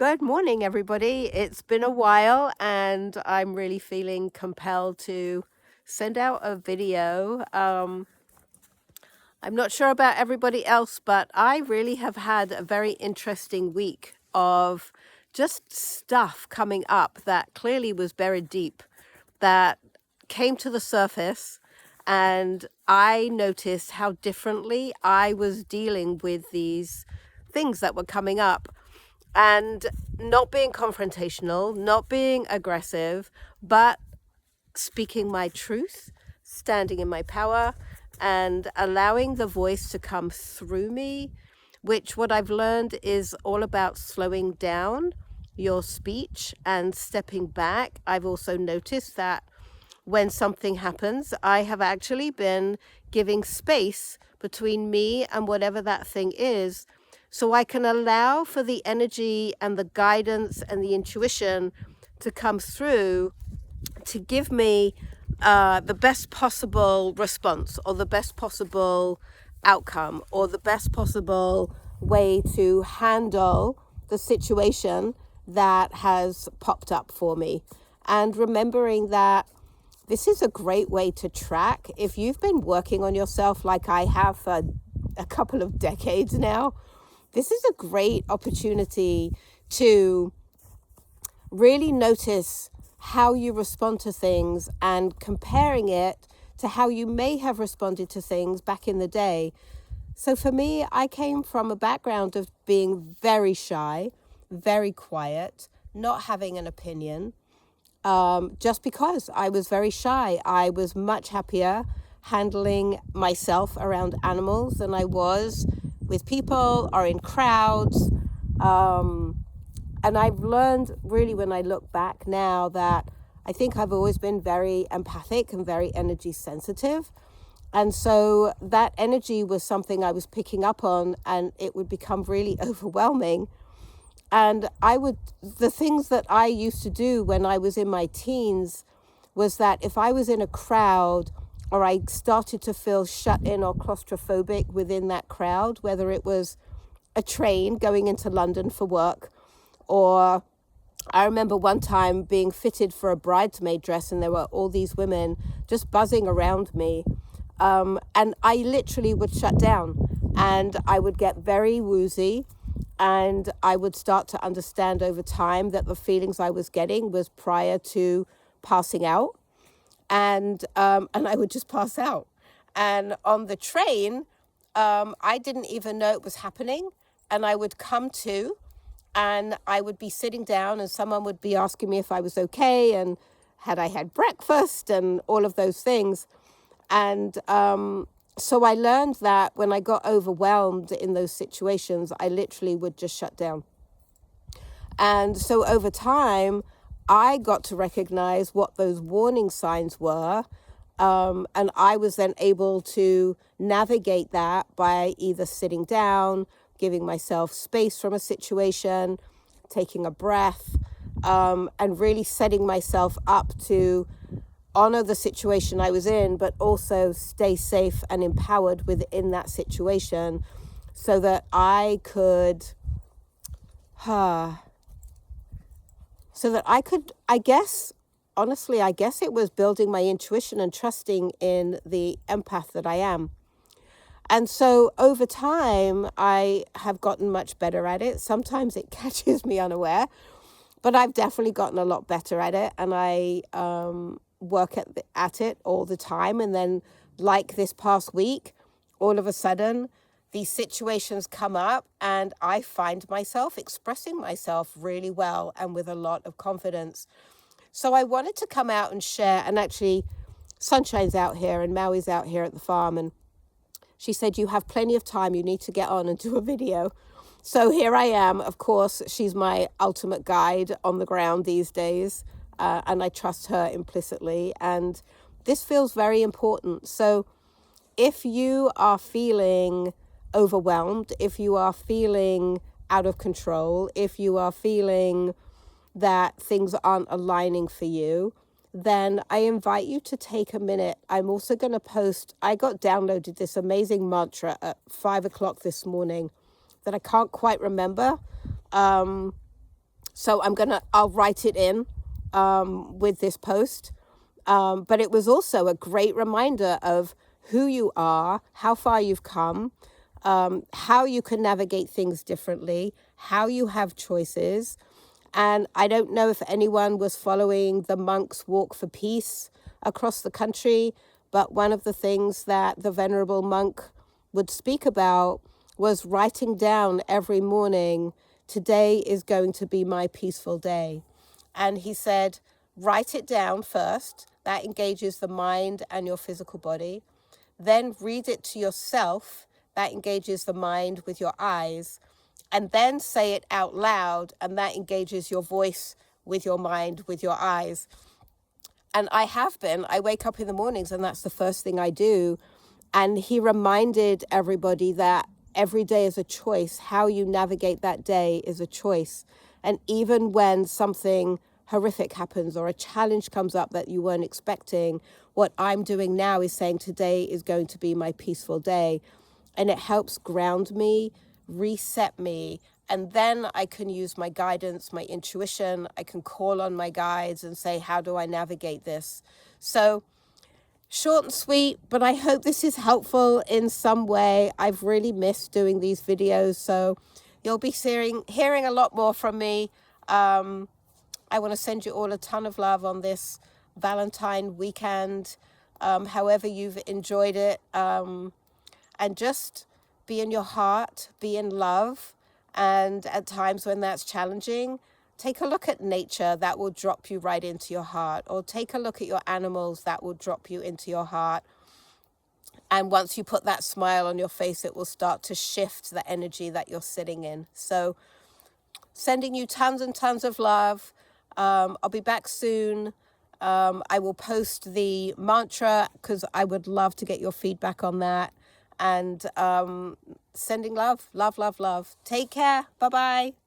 Good morning, everybody. It's been a while, and I'm really feeling compelled to send out a video. I'm not sure about everybody else, but I really have had a very interesting week of just stuff coming up that clearly was buried deep, that came to the surface, and I noticed how differently I was dealing with these things that were coming up. And not being confrontational, not being aggressive, but speaking my truth, standing in my power, and allowing the voice to come through me, which what I've learned is all about slowing down your speech and stepping back. I've also noticed that when something happens, I have actually been giving space between me and whatever that thing is, so I can allow for the energy and the guidance and the intuition to come through to give me the best possible response, or the best possible outcome, or the best possible way to handle the situation that has popped up for me. And remembering that this is a great way to track. If you've been working on yourself like I have for a couple of decades now, this is a great opportunity to really notice how you respond to things and comparing it to how you may have responded to things back in the day. So for me, I came from a background of being very shy, very quiet, not having an opinion. Just because I was very shy. I was much happier handling myself around animals than I was with people or in crowds. And I've learned really, when I look back now, that I think I've always been very empathic and very energy sensitive. And so that energy was something I was picking up on, and it would become really overwhelming. And the things that I used to do when I was in my teens was that if I was in a crowd, or I started to feel shut in or claustrophobic within that crowd, whether it was a train going into London for work, or I remember one time being fitted for a bridesmaid dress, and there were all these women just buzzing around me. And I literally would shut down, and I would get very woozy. And I would start to understand over time that the feelings I was getting was prior to passing out. And I would just pass out. And on the train, I didn't even know it was happening. And I would come to, and I would be sitting down, and someone would be asking me if I was okay, and had I had breakfast, and all of those things. And so I learned that when I got overwhelmed in those situations, I literally would just shut down. And so over time, I got to recognize what those warning signs were. And I was then able to navigate that by either sitting down, giving myself space from a situation, taking a breath, and really setting myself up to honor the situation I was in, but also stay safe and empowered within that situation, so that I could, I guess, honestly, I guess it was building my intuition and trusting in the empath that I am. And so over time, I have gotten much better at it. Sometimes it catches me unaware, but I've definitely gotten a lot better at it. And I work at it all the time. And then, like this past week, all of a sudden, these situations come up, and I find myself expressing myself really well and with a lot of confidence. So I wanted to come out and share, and actually, Sunshine's out here and Maui's out here at the farm, and she said, you have plenty of time, you need to get on and do a video. So here I am. Of course, she's my ultimate guide on the ground these days, and I trust her implicitly. And this feels very important. So if you are feeling overwhelmed, if you are feeling out of control, if you are feeling that things aren't aligning for you, then I invite you to take a minute. I'm also going to post, I got downloaded this amazing mantra at 5 o'clock this morning that I can't quite remember. So I'll write it in with this post. But it was also a great reminder of who you are, how far you've come, how you can navigate things differently, how you have choices. And I don't know if anyone was following the monks' walk for peace across the country, but one of the things that the venerable monk would speak about was writing down every morning, today is going to be my peaceful day. And he said, write it down first. That engages the mind and your physical body. Then read it to yourself. That engages the mind with your eyes. And then say it out loud. And that engages your voice with your mind, with your eyes. And I wake up in the mornings and that's the first thing I do. And he reminded everybody that every day is a choice. How you navigate that day is a choice. And even when something horrific happens or a challenge comes up that you weren't expecting, what I'm doing now is saying today is going to be my peaceful day. And it helps ground me, reset me. And then I can use my guidance, my intuition. I can call on my guides and say, how do I navigate this? So short and sweet, but I hope this is helpful in some way. I've really missed doing these videos, so you'll be hearing a lot more from me. I want to send you all a ton of love on this Valentine weekend, however you've enjoyed it. And just be in your heart, be in love. And at times when that's challenging, take a look at nature, that will drop you right into your heart. Or take a look at your animals, that will drop you into your heart. And once you put that smile on your face, it will start to shift the energy that you're sitting in. So sending you tons and tons of love. I'll be back soon. I will post the mantra because I would love to get your feedback on that. And sending love, love, love, love. Take care. Bye-bye.